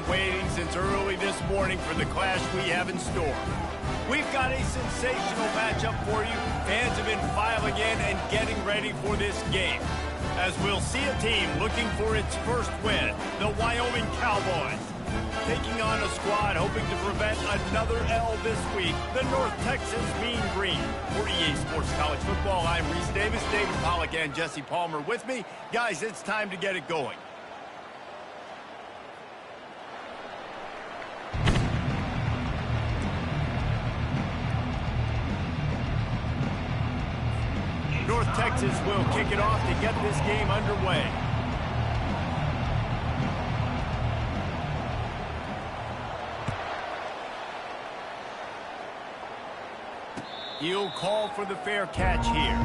waiting since early this morning for the clash we have in store. We've got a sensational matchup for you. Fans have been filing in and getting ready for this game, as we'll see a team looking for its first win, the Wyoming Cowboys, taking on a squad hoping to prevent another L this week, the North Texas Mean Green. For EA Sports College Football, I'm Reese Davis, David Pollack, and Jesse Palmer with me. Guys, it's time to get it going. North Texas will kick it off to get this game underway. He'll call for the fair catch here.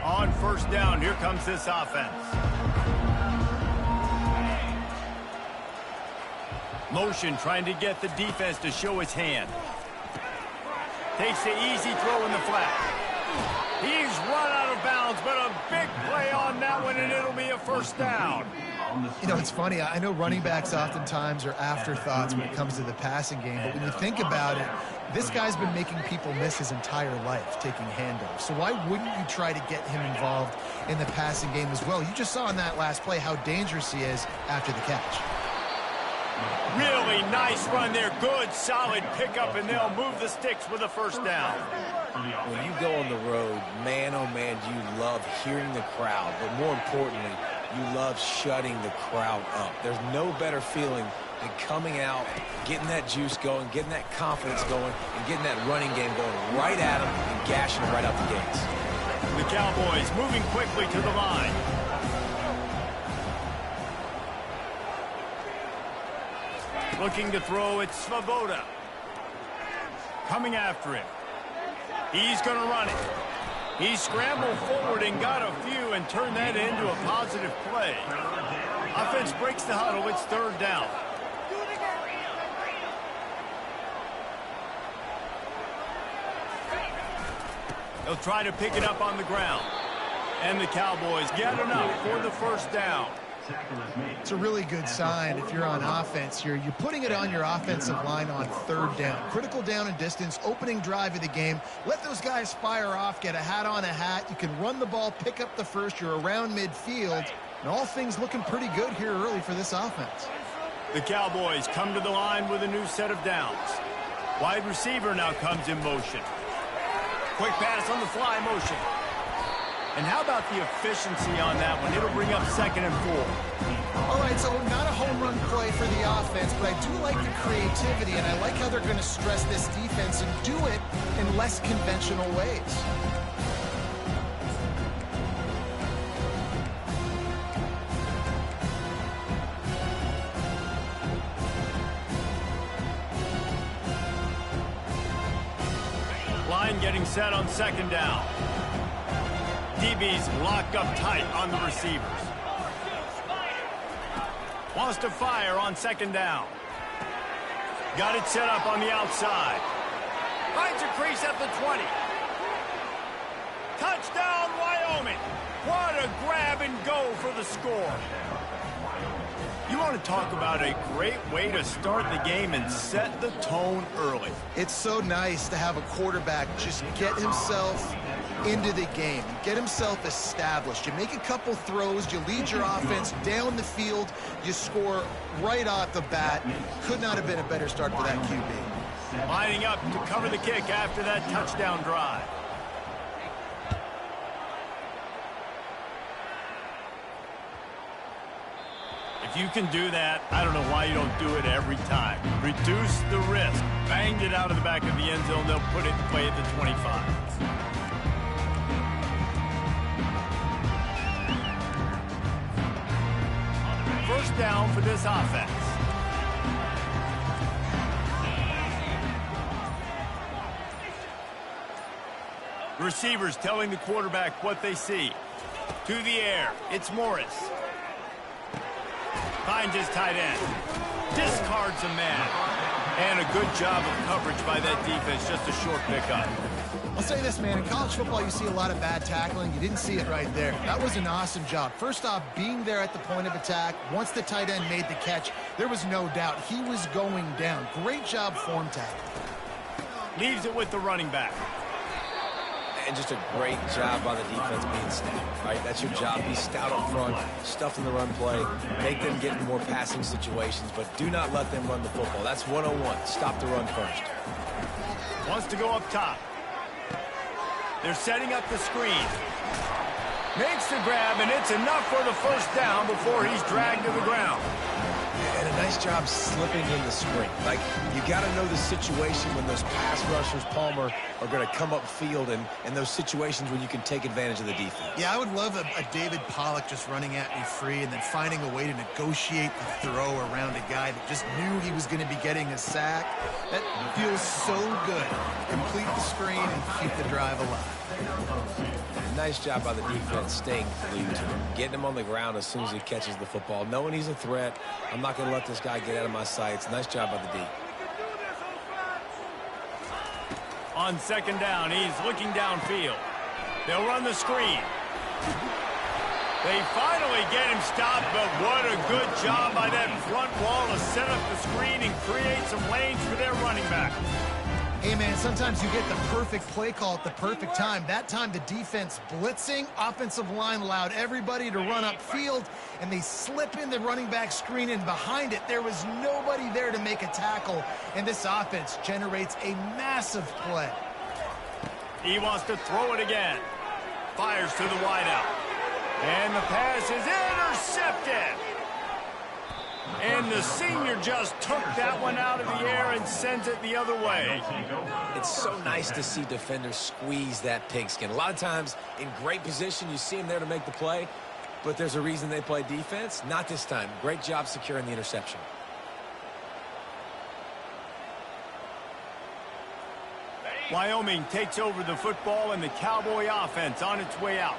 On first down, here comes this offense. Motion trying to get the defense to show his hand. Takes the easy throw in the flat. He's run out of bounds, but a big play on that one, and it'll be a first down. You know, it's funny. I know running backs oftentimes are afterthoughts when it comes to the passing game, but when you think about it, this guy's been making people miss his entire life taking handoffs. So why wouldn't you try to get him involved in the passing game as well? You just saw in that last play how dangerous he is after the catch. Really nice run there. Good, solid pickup, and they'll move the sticks with a first down. When you go on the road, man, oh man, do you love hearing the crowd, but more importantly, you love shutting the crowd up. There's no better feeling than coming out, getting that juice going, getting that confidence going, and getting that running game going right at them and gashing them right out the gates. The Cowboys moving quickly to the line. Looking to throw, it's Svoboda. Coming after him. He's going to run it. He scrambled forward and got a few and turned that into a positive play. Offense breaks the huddle. It's third down. They'll try to pick it up on the ground. And the Cowboys get enough for the first down. It's a really good sign if you're on offense here. You're putting it on your offensive line on third down. Critical down and distance, opening drive of the game. Let those guys fire off, get a hat on a hat. You can run the ball, pick up the first. You're around midfield. And all things looking pretty good here early for this offense. The Cowboys come to the line with a new set of downs. Wide receiver now comes in motion. Quick pass on the fly motion. And how about the efficiency on that one? It'll bring up 2nd and 4. All right, so not a home run play for the offense, but I do like the creativity, and I like how they're going to stress this defense and do it in less conventional ways. Line getting set on 2nd down. DB's locked up tight on the receivers. Wants to fire on 2nd down. Got it set up on the outside. Finds a crease at the 20. Touchdown, Wyoming. What a grab and go for the score. You want to talk about a great way to start the game and set the tone early. It's so nice to have a quarterback just get himself into the game, get himself established. You make a couple throws, you lead your offense down the field, you score right off the bat. Could not have been a better start for that QB. Lining up to cover the kick after that touchdown drive. If you can do that, I don't know why you don't do it every time. Reduce the risk. Banged it out of the back of the end zone. They'll put it in play at the 25. First down for this offense. Receivers telling the quarterback what they see. To the air, it's Morris. Finds his tight end. Discards a man. And a good job of coverage by that defense. Just a short pickup. I'll say this, man. In college football, you see a lot of bad tackling. You didn't see it right there. That was an awesome job. First off, being there at the point of attack. Once the tight end made the catch, there was no doubt he was going down. Great job form tackling. Leaves it with the running back. And just a great job by the defense being stout, right? That's your job. Be stout up front, stuff in the run play, make them get in more passing situations, but do not let them run the football. That's 101. Stop the run first. Wants to go up top. They're setting up the screen. Makes the grab, and it's enough for the first down before he's dragged to the ground. And a nice job slipping in the screen. Like, you got to know the situation when those pass rushers, Palmer, are going to come up field and those situations when you can take advantage of the defense. Yeah, I would love a David Pollock just running at me free and then finding a way to negotiate the throw around a guy that just knew he was going to be getting a sack. That feels so good. Complete the screen and keep the drive alive. Nice job by the defense staying glued to him, getting him on the ground as soon as he catches the football, knowing he's a threat. I'm not going to let this guy get out of my sights. Nice job by the D. On second down, he's looking downfield. They'll run the screen. They finally get him stopped, but what a good job by that front wall to set up the screen and create some lanes for their running back. Hey, man, sometimes you get the perfect play call at the perfect time. That time, the defense blitzing, offensive line allowed everybody to run upfield, and they slip in the running back screen, and behind it, there was nobody there to make a tackle, and this offense generates a massive play. He wants to throw it again. Fires to the wideout. And the pass is intercepted. And the senior just took that one out of the air and sends it the other way. It's so nice to see defenders squeeze that pigskin. A lot of times in great position, you see them there to make the play, but there's a reason they play defense. Not this time. Great job securing the interception. Wyoming takes over the football and the Cowboy offense on its way out.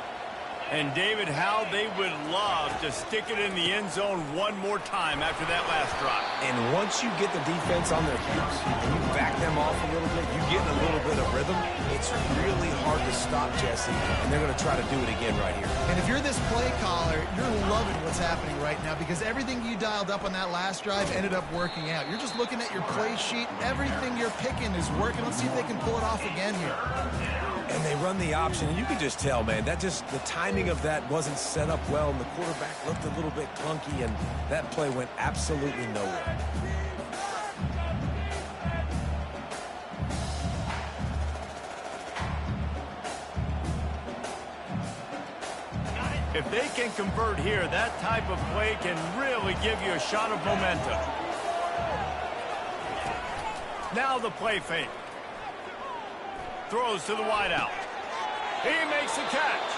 And, David, how they would love to stick it in the end zone one more time after that last drive. And once you get the defense on their heels and you back them off a little bit, you get in a little bit of rhythm, it's really hard to stop, Jesse, and they're going to try to do it again right here. And if you're this play caller, you're loving what's happening right now because everything you dialed up on that last drive ended up working out. You're just looking at your play sheet. Everything you're picking is working. Let's see if they can pull it off again here. And they run the option, and you can just tell, man, that just, the timing of that wasn't set up well, and the quarterback looked a little bit clunky, and that play went absolutely nowhere. If they can convert here, that type of play can really give you a shot of momentum. Now the play fake. Throws to the wideout. He makes the catch.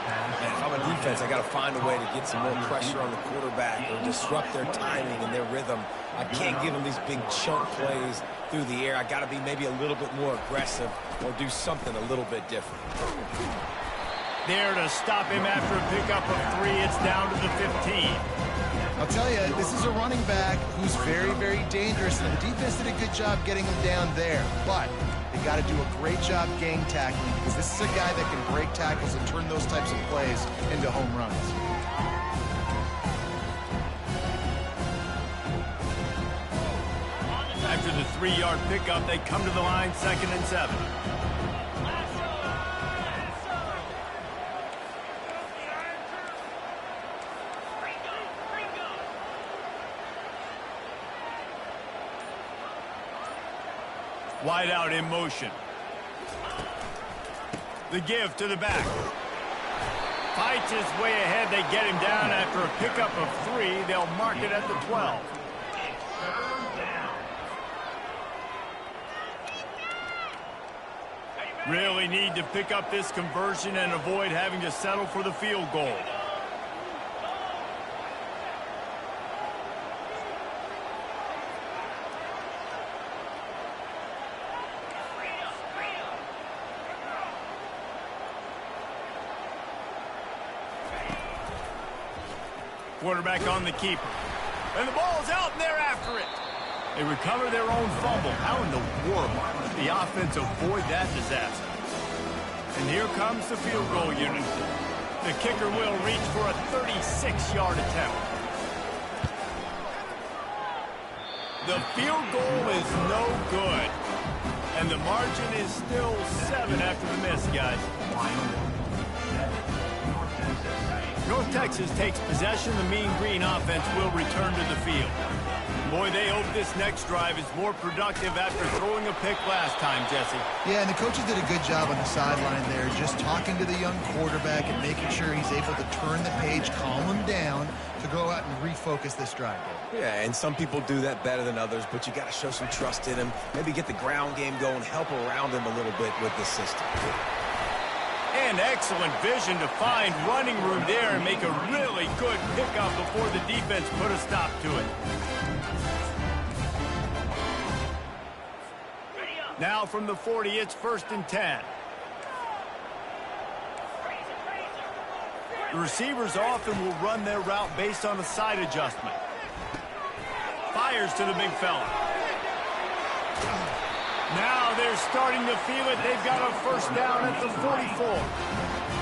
Man, if I'm a defense, I got to find a way to get some more pressure on the quarterback or disrupt their timing and their rhythm. I can't give them these big chunk plays through the air. I got to be maybe a little bit more aggressive or do something a little bit different. There to stop him after a pickup of 3. It's down to the 15. I'll tell you, this is a running back who's very, very dangerous, and the defense did a good job getting him down there. But they got to do a great job gang tackling because this is a guy that can break tackles and turn those types of plays into home runs. After the 3-yard pickup, they come to the line, 2nd and 7. Wide out in motion. The give to the back. Fights his way ahead. They get him down after a pickup of 3. They'll mark it at the 12. Really need to pick up this conversion and avoid having to settle for the field goal. Quarterback on the keeper. And the ball's out, and they're after it. They recover their own fumble. How in the world did the offense avoid that disaster? And here comes the field goal unit. The kicker will reach for a 36-yard attempt. The field goal is no good. And the margin is still 7 after the miss, guys. North Texas takes possession. The Mean Green offense will return to the field. Boy, they hope this next drive is more productive after throwing a pick last time, Jesse. Yeah, and the coaches did a good job on the sideline there, just talking to the young quarterback and making sure he's able to turn the page, calm him down to go out and refocus this drive. Yeah, and some people do that better than others, but you got to show some trust in him. Maybe get the ground game going, help around him a little bit with the system. And excellent vision to find running room there and make a really good pickup before the defense put a stop to it. Now from the 40, it's 1st and 10. The receivers often will run their route based on a side adjustment. Fires to the big fella. Now they're starting to feel it. They've got a 1st down at the 44.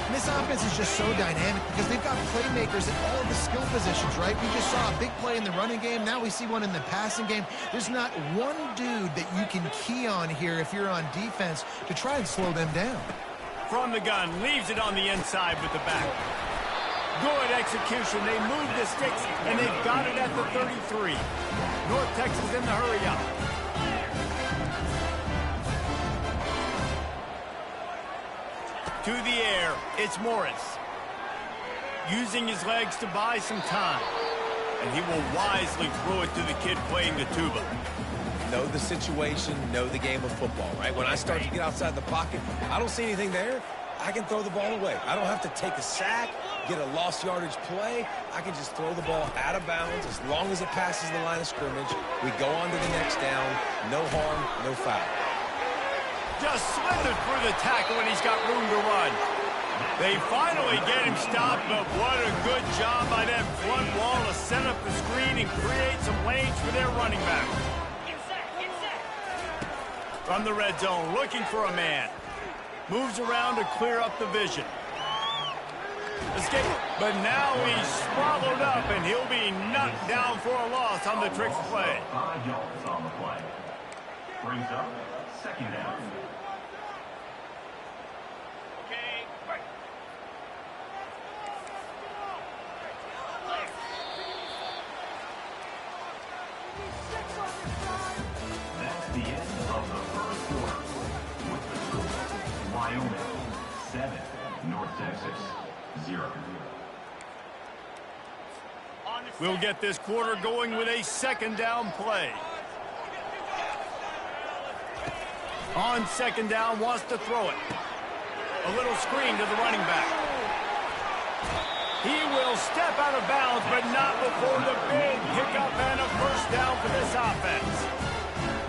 And this offense is just so dynamic because they've got playmakers at all of the skill positions, right? We just saw a big play in the running game. Now we see one in the passing game. There's not one dude that you can key on here if you're on defense to try and slow them down. From the gun, leaves it on the inside with the back. Good execution. They move the sticks, and they've got it at the 33. North Texas in the hurry up. To the air, it's Morris. Using his legs to buy some time. And he will wisely throw it to the kid playing the tuba. Know the situation, know the game of football, right? When I start to get outside the pocket, I don't see anything there, I can throw the ball away. I don't have to take a sack, get a lost yardage play. I can just throw the ball out of bounds as long as it passes the line of scrimmage. We go on to the next down. No harm, no foul. Just slithered through the tackle and he's got room to run. They finally get him stopped, but what a good job by that front wall to set up the screen and create some lanes for their running back. From the red zone, looking for a man. Moves around to clear up the vision. Escape, but now he's swallowed up and he'll be knocked down for a loss on the trick play. 5 yards on the play. Brings up 2nd down. That's the end of the 1st quarter. With the score, Wyoming 7, North Texas 0. We'll get this quarter going with a 2nd down play. On 2nd down, wants to throw it. A little screen to the running back. He will step out of bounds, but not before the big pickup and a 1st down for this offense.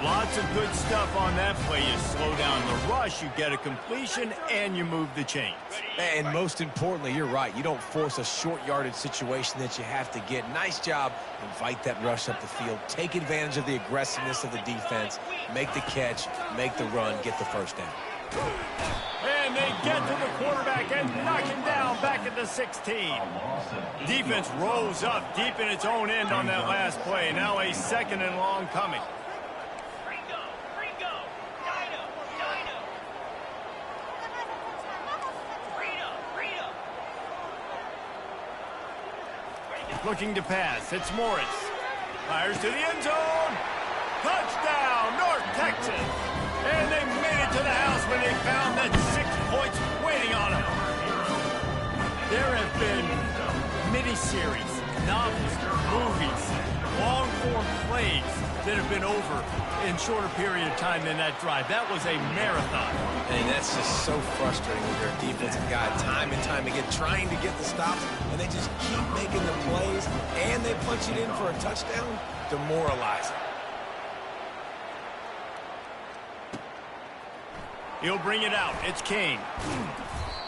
Lots of good stuff on that play. You slow down the rush, you get a completion, and you move the chains. And most importantly, you're right. You don't force a short yardage situation that you have to get. Nice job. Invite that rush up the field. Take advantage of the aggressiveness of the defense. Make the catch, make the run, get the 1st down. And they get to the quarterback and knock him down back at the 16. Defense rolls up deep in its own end on that last play. Now a 2nd and long coming. Looking to pass. It's Morris. Fires to the end zone. Touchdown, North Texas. And they made it to the house when they found that 6 points waiting on them. There have been miniseries, novels, movies, long-form plays that have been over in shorter period of time than that drive. That was a marathon. And that's just so frustrating with their defensive guy time and time again trying to get the stops, and they just keep making the plays, and they punch it in for a touchdown. Demoralizing. He'll bring it out. It's Kane.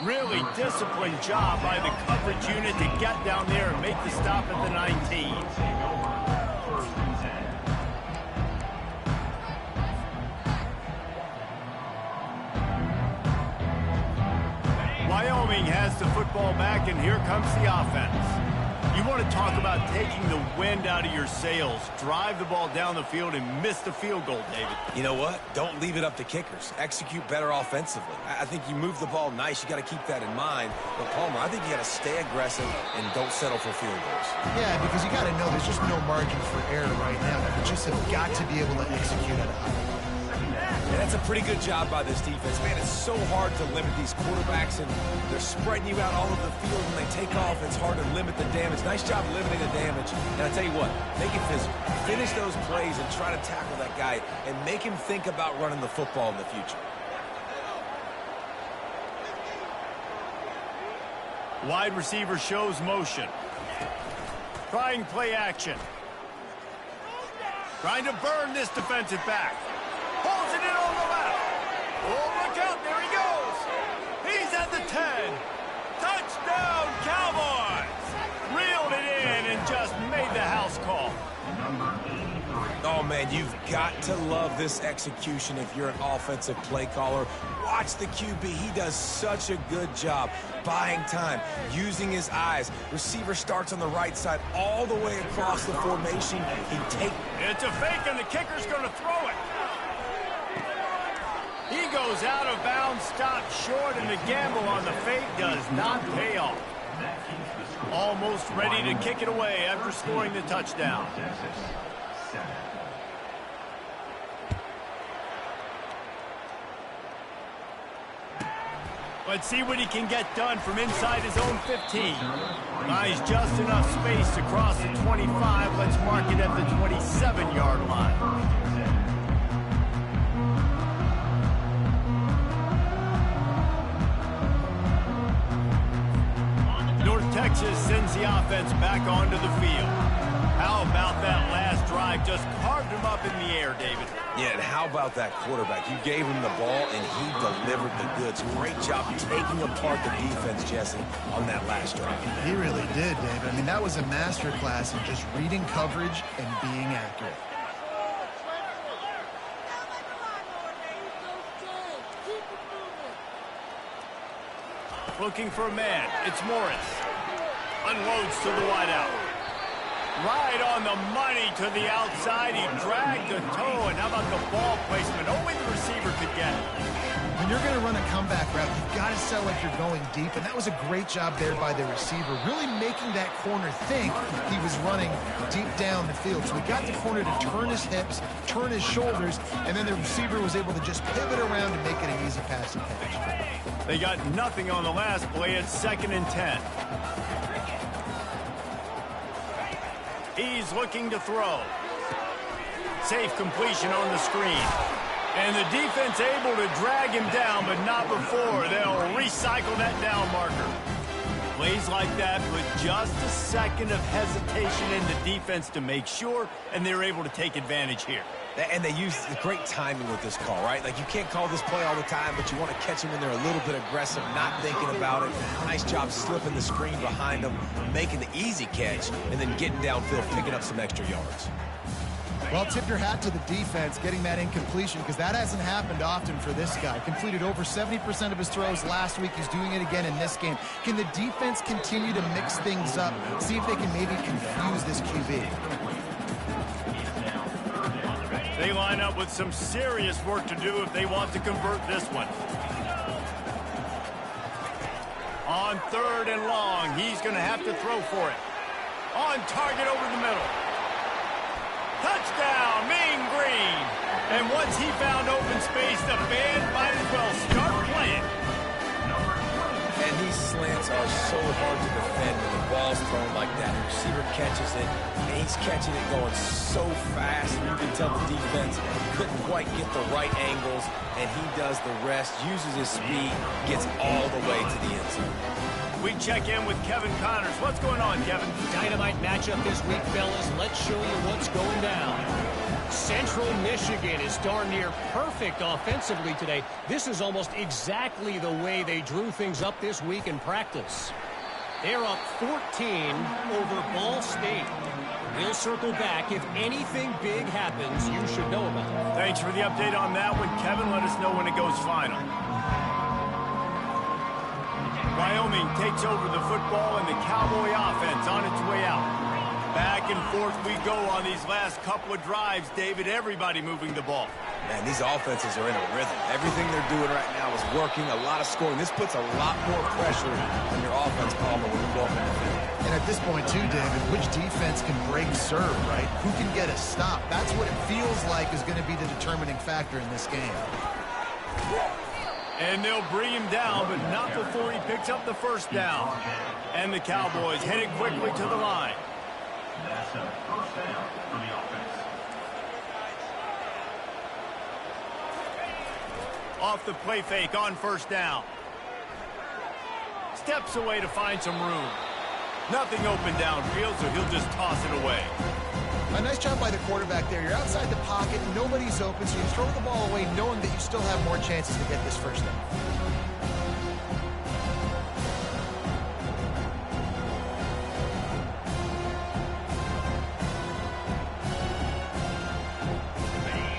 Really disciplined job by the coverage unit to get down there and make the stop at the 19. Wyoming has the football back, and here comes the offense. You want to talk about taking the wind out of your sails. Drive the ball down the field and miss the field goal, David. You know what? Don't leave it up to kickers. Execute better offensively. I think you move the ball nice. You got to keep that in mind. But, Palmer, I think you got to stay aggressive and don't settle for field goals. Yeah, because you got to know there's just no margin for error right now. You just have got to be able to execute at a high level. And that's a pretty good job by this defense. Man, it's so hard to limit these quarterbacks, and they're spreading you out all over the field. When they take off, it's hard to limit the damage. Nice job limiting the damage. And I tell you what, make it physical. Finish those plays and try to tackle that guy and make him think about running the football in the future. Wide receiver shows motion. Trying play action. Trying to burn this defensive back. Pulls it in on the left. Oh, look out. There he goes. He's at the 10. Touchdown, Cowboys. Reeled it in and just made the house call. Oh, man, you've got to love this execution if you're an offensive play caller. Watch the QB. He does such a good job buying time, using his eyes. Receiver starts on the right side all the way across the formation. It's a fake, and the kicker's going to throw it. He goes out of bounds, stopped short, and the gamble on the fake does not pay off. Almost ready to kick it away after scoring the touchdown. Let's see what he can get done from inside his own 15. Nice, just enough space to cross the 25. Let's mark it at the 27-yard line. Texas sends the offense back onto the field. How about that last drive? Just carved him up in the air, David. Yeah, and how about that quarterback? You gave him the ball, and he delivered the goods. Great job taking apart the defense, Jesse, on that last drive. He really did, David. I mean, that was a masterclass in just reading coverage and being accurate. Looking for a man. It's Morris. Unloads to the wideout. Right on the money to the outside. He dragged the toe, and how about the ball placement? Only the receiver could get it. When you're going to run a comeback route, you've got to sell like you're going deep, and that was a great job there by the receiver, really making that corner think he was running deep down the field. So he got the corner to turn his hips, turn his shoulders, and then the receiver was able to just pivot around and make it an easy passing catch. They got nothing on the last play. It's 2nd and 10. He's looking to throw. Safe completion on the screen. And the defense able to drag him down, but not before. They'll recycle that down marker. Plays like that with just a second of hesitation in the defense to make sure, and they're able to take advantage here. And they use great timing with this call, right? Like, you can't call this play all the time, but you want to catch them when they're a little bit aggressive, not thinking about it. Nice job slipping the screen behind them, making the easy catch, and then getting downfield, picking up some extra yards. Well, tip your hat to the defense getting that incompletion, because that hasn't happened often for this guy. Completed over 70% of his throws last week. He's doing it again in this game. Can the defense continue to mix things up, see if they can maybe confuse this QB? They line up with some serious work to do if they want to convert this one. On 3rd and long, he's going to have to throw for it. On target over the middle. Touchdown, Mean Green. And once he found open space, the band might as well start playing. And these slants are so hard to defend when the ball's thrown like that. The receiver catches it, and he's catching it going so fast. You can tell the defense couldn't quite get the right angles, and he does the rest, uses his speed, gets all the way to the end zone. We check in with Kevin Connors. What's going on, Kevin? Dynamite matchup this week, fellas. Let's show you what's going down. Central Michigan is darn near perfect offensively today. This is almost exactly the way they drew things up this week in practice. They're up 14 over Ball State. We'll circle back. If anything big happens, you should know about it. Thanks for the update on that one, Kevin. Let us know when it goes final. Wyoming takes over the football and the Cowboy offense on its way out. Back and forth we go on these last couple of drives, David. Everybody moving the ball. Man, these offenses are in a rhythm. Everything they're doing right now is working. A lot of scoring. This puts a lot more pressure on your offense, Palmer, when you go up in the field. And at this point, too, David, which defense can break serve, right? Who can get a stop? That's what it feels like is going to be the determining factor in this game. And they'll bring him down, but not before he picks up the first down. And the Cowboys headed quickly to the line. That's a first down for the offense. Off the play fake on first down. Steps away to find some room. Nothing open downfield, so he'll just toss it away. A nice job by the quarterback there. You're outside the pocket, nobody's open, so you throw the ball away knowing that you still have more chances to get this first down.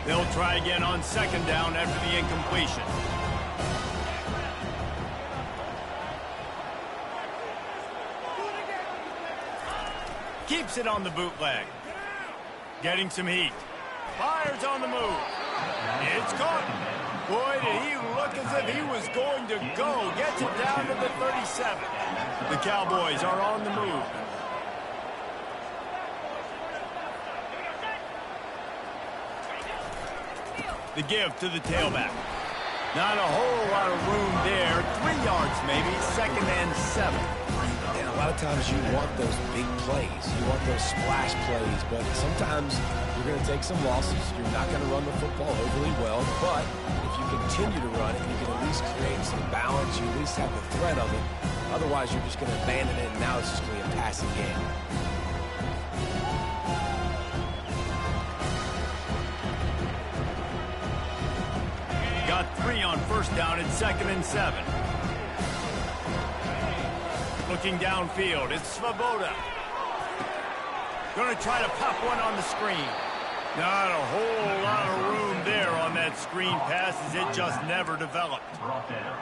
They'll try again on second down after the incompletion. Keeps it on the bootleg. Getting some heat. Fires on the move. It's caught. Boy, did he look as if he was going to go. Gets it down to the 37. The Cowboys are on the move. The give to the tailback. Not a whole lot of room there. 3 yards maybe. 2nd and 7. And a lot of times you want those big plays. You want those splash plays. But sometimes you're going to take some losses. You're not going to run the football overly well. But if you continue to run it, you can at least create some balance. You at least have the threat of it. Otherwise, you're just going to abandon it, and now it's just going to be a passing game. Got 3 on first down at 2nd and 7. Looking downfield, it's Svoboda. Going to try to pop one on the screen. Not a whole lot of room there on that screen pass as it just never developed.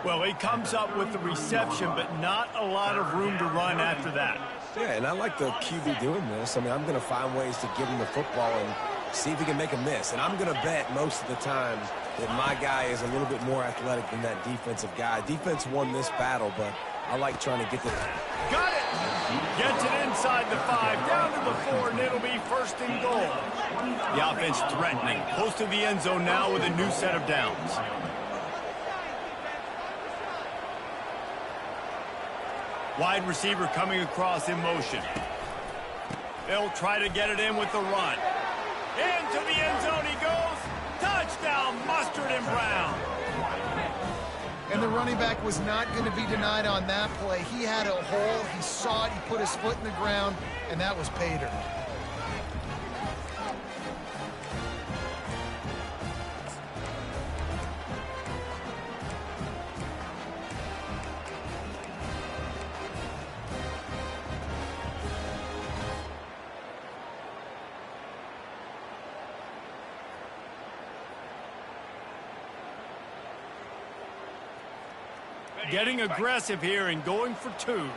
Well, he comes up with the reception, but not a lot of room to run after that. Yeah, and I like the QB doing this. I mean, I'm going to find ways to give him the football and see if he can make a miss. And I'm going to bet most of the time that my guy is a little bit more athletic than that defensive guy. Defense won this battle, but I like trying to get the... Got it! Gets it inside the 5, down to the 4, and it'll be 1st and goal. The offense threatening. Close to the end zone now with a new set of downs. Wide receiver coming across in motion. They'll try to get it in with the run. Into the end zone he goes. Touchdown, Mustard and Brown. And the running back was not going to be denied on that play. He had a hole. He saw it. He put his foot in the ground, and that was pay dirt. Getting aggressive here and going for 2.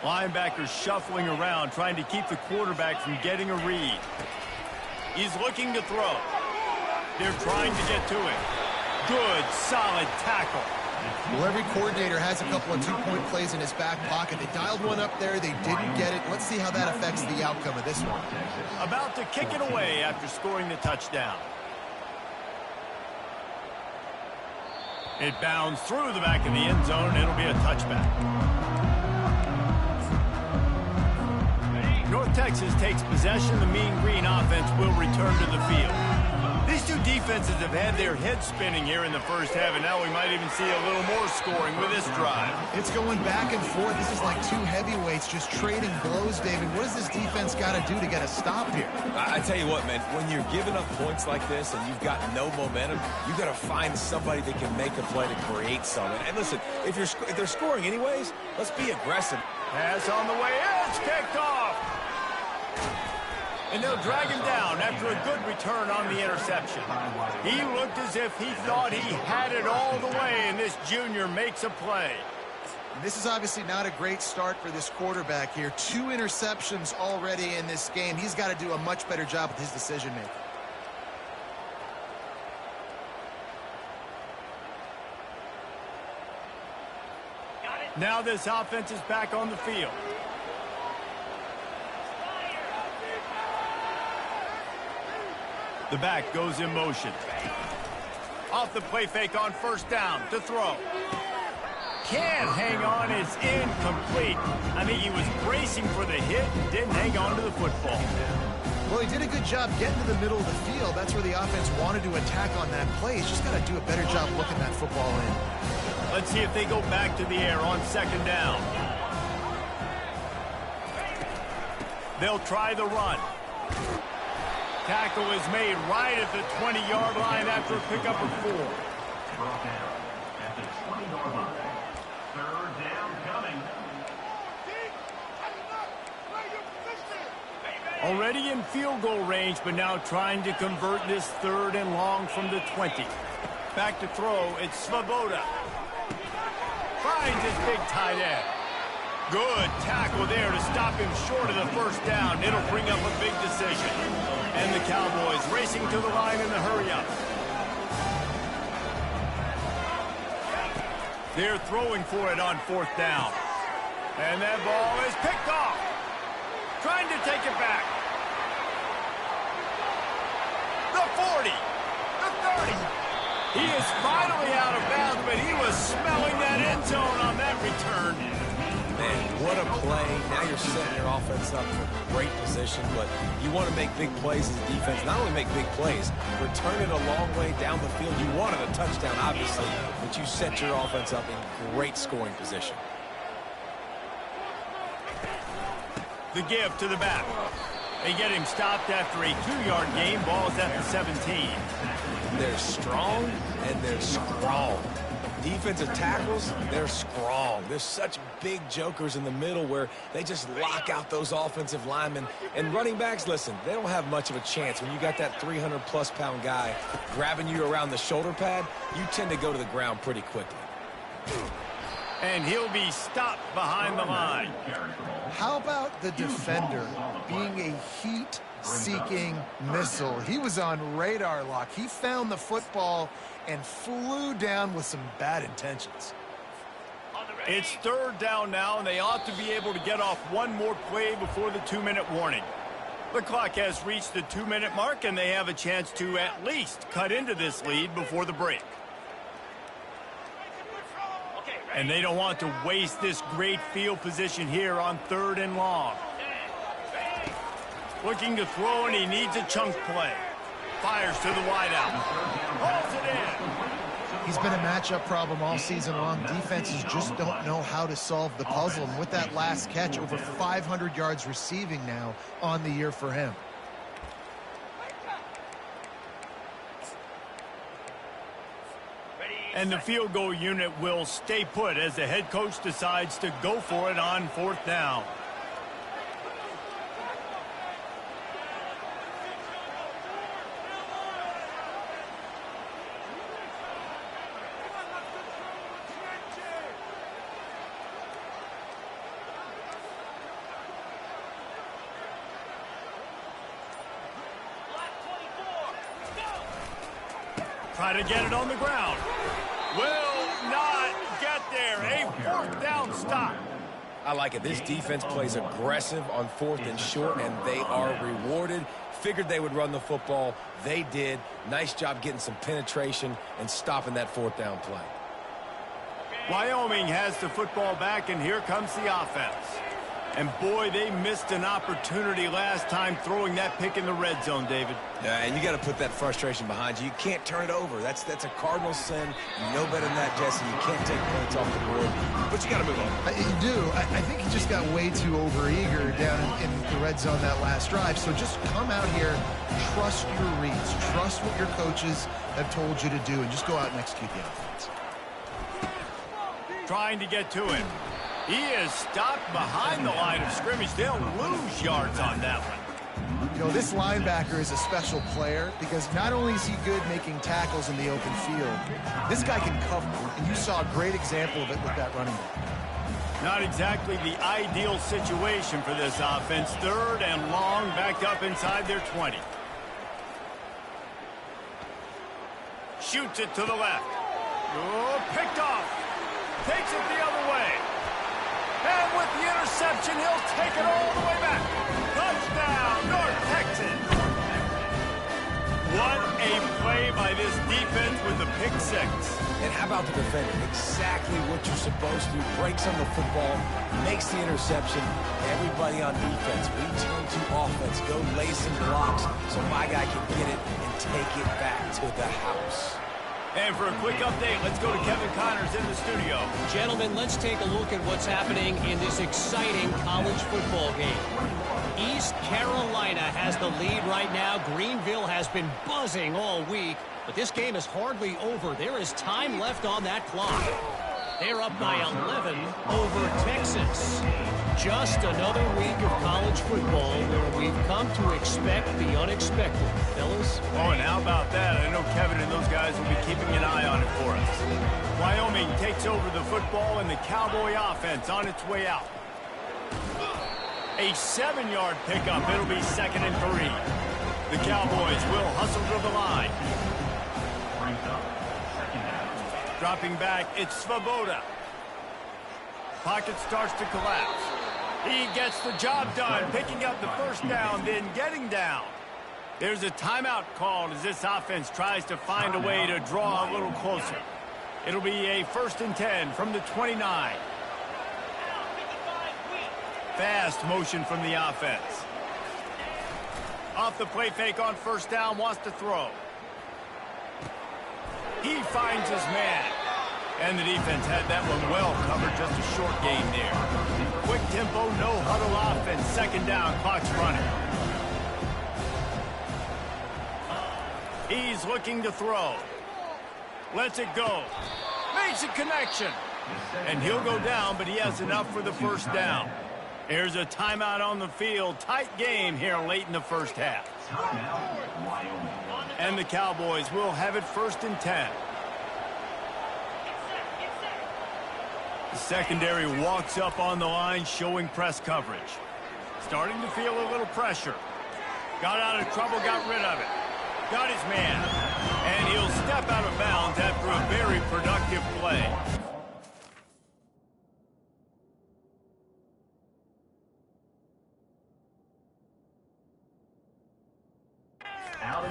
Linebackers shuffling around, trying to keep the quarterback from getting a read. He's looking to throw. They're trying to get to it. Good, solid tackle. Well, every coordinator has a couple of 2-point plays in his back pocket. They dialed one up there. They didn't get it. Let's see how that affects the outcome of this one. About to kick it away after scoring the touchdown. It bounds through the back of the end zone, and it'll be a touchback. North Texas takes possession. The Mean Green offense will return to the field. These two defenses have had their heads spinning here in the first half, and now we might even see a little more scoring with this drive. It's going back and forth. This is like two heavyweights just trading blows, David. What does this defense got to do to get a stop here? I tell you what, man, when you're giving up points like this and you've got no momentum, you got to find somebody that can make a play to create something. And listen, if they're scoring anyways, let's be aggressive. Pass on the way in. It's kicked off. And they'll drag him down after a good return on the interception. He looked as if he thought he had it all the way, and this junior makes a play. This is obviously not a great start for this quarterback here. 2 interceptions already in this game. He's got to do a much better job with his decision-making. Now this offense is back on the field. The back goes in motion. Off the play fake on first down to throw. Can't hang on, it's incomplete. I think he was bracing for the hit and didn't hang on to the football. Well, he did a good job getting to the middle of the field. That's where the offense wanted to attack on that play. He's just got to do a better job looking that football in. Let's see if they go back to the air on second down. They'll try the run. Tackle is made right at the 20-yard line after a pickup of 4. Brought down at the 20-yard line. Third down coming. Already in field goal range, but now trying to convert this 3rd and long from the 20. Back to throw, it's Svoboda. Finds his big tight end. Good tackle there to stop him short of the first down. It'll bring up a big decision. And the Cowboys racing to the line in the hurry-up. They're throwing for it on 4th down. And that ball is picked off. Trying to take it back. The 40. The 30. He is finally out of bounds, but he was smelling that end zone on that return. Man, what a play. Now you're setting your offense up for great position, but you want to make big plays as a defense. Not only make big plays, return it a long way down the field. You wanted a touchdown, obviously, but you set your offense up in great scoring position. The give to the back. They get him stopped after a 2-yard gain. Ball's at the 17. They're strong and they're strong. Defensive tackles, they're strong. There's such big jokers in the middle where they just lock out those offensive linemen. And running backs, listen, they don't have much of a chance. When you got that 300-plus pound guy grabbing you around the shoulder pad, you tend to go to the ground pretty quickly. And he'll be stopped behind the line. How about the defender being a heat-seeking missile? He was on radar lock. He found the football and flew down with some bad intentions. It's 3rd down now, and they ought to be able to get off one more play before the 2-minute warning. The clock has reached the 2-minute mark, and they have a chance to at least cut into this lead before the break. And they don't want to waste this great field position here on 3rd and long. Looking to throw, and he needs a chunk play. Fires to the wideout. Holds it in. He's been a matchup problem all season long. Defenses just don't know how to solve the puzzle. And with that last catch, over 500 yards receiving now on the year for him. And the field goal unit will stay put as the head coach decides to go for it on 4th down. Try to get it on the ground. Will not get there. A 4th down stop. I like it. This defense plays aggressive on 4th and short, and they are rewarded. Figured they would run the football. They did. Nice job getting some penetration and stopping that 4th down play. Wyoming has the football back, and here comes the offense. And, boy, they missed an opportunity last time throwing that pick in the red zone, David. Yeah, and you got to put that frustration behind you. You can't turn it over. That's a cardinal sin. You know better than that, Jesse. You can't take points off the board, but you got to move on. You do. I think he just got way too overeager down in the red zone that last drive. So just come out here, trust your reads, trust what your coaches have told you to do, and just go out and execute the offense. Trying to get to him. He is stopped behind the line of scrimmage. They'll lose yards on that one. You know, this linebacker is a special player because not only is he good making tackles in the open field, this guy can cover, and you saw a great example of it with that running back. Not exactly the ideal situation for this offense. 3rd and long, backed up inside their 20. Shoots it to the left. Oh, picked off. Takes it the other way. And with the interception, he'll take it all the way back. Touchdown, North Texas. What a play by this defense with the pick 6. And how about the defender? Exactly what you're supposed to do. Breaks on the football, makes the interception. Everybody on defense, we turn to offense. Go lay some blocks so my guy can get it and take it back to the house. And for a quick update, let's go to Kevin Connors in the studio. Gentlemen, let's take a look at what's happening in this exciting college football game. East Carolina has the lead right now. Greenville has been buzzing all week, but this game is hardly over. There is time left on that clock. They're up by 11 over Texas. Just another week of college football where we've come to expect the unexpected. Fellas? Oh, and how about that? I know Kevin and those guys will be keeping an eye on it for us. Wyoming takes over the football and the Cowboy offense on its way out. A 7-yard pickup. It'll be 2nd and 3. The Cowboys will hustle to the line. Dropping back, it's Svoboda. Pocket starts to collapse. He gets the job done, picking up the first down, then getting down. There's a timeout called as this offense tries to find a way to draw a little closer. It'll be a 1st and 10 from the 29. Fast motion from the offense. Off the play fake on 1st down, wants to throw. He finds his man. And the defense had that one well covered, just a short gain there. Quick tempo, no huddle offense. 2nd down, clock's running. He's looking to throw. Lets it go. Makes a connection. And he'll go down, but he has enough for the 1st down. Here's a timeout on the field. Tight game here late in the 1st half. And the Cowboys will have it 1st and 10. The secondary walks up on the line, showing press coverage. Starting to feel a little pressure. Got out of trouble, got rid of it. Got his man. And he'll step out of bounds after a very productive play.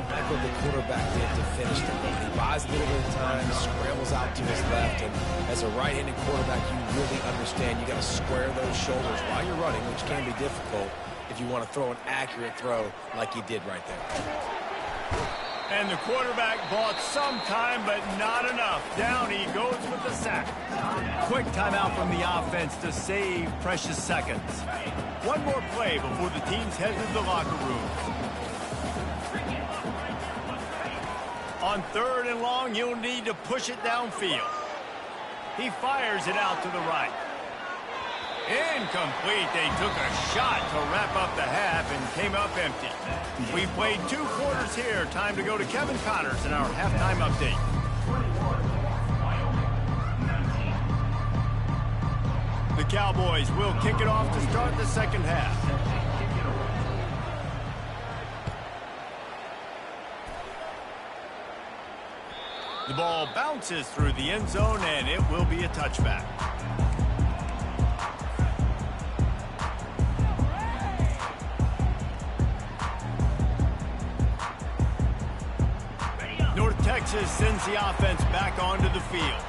Back what the quarterback did to finish the game. He buys a little bit of time, scrambles out to his left, and as a right-handed quarterback, you really understand you got to square those shoulders while you're running, which can be difficult if you want to throw an accurate throw like he did right there. And the quarterback bought some time, but not enough. Down he goes with the sack. Quick timeout from the offense to save precious seconds. One more play before the teams head to the locker room. On 3rd and long, you'll need to push it downfield. He fires it out to the right. Incomplete. They took a shot to wrap up the half and came up empty. We played 2 quarters here. Time to go to Kevin Connors in our halftime update. The Cowboys will kick it off to start the 2nd half. The ball bounces through the end zone, and it will be a touchback. North Texas sends the offense back onto the field.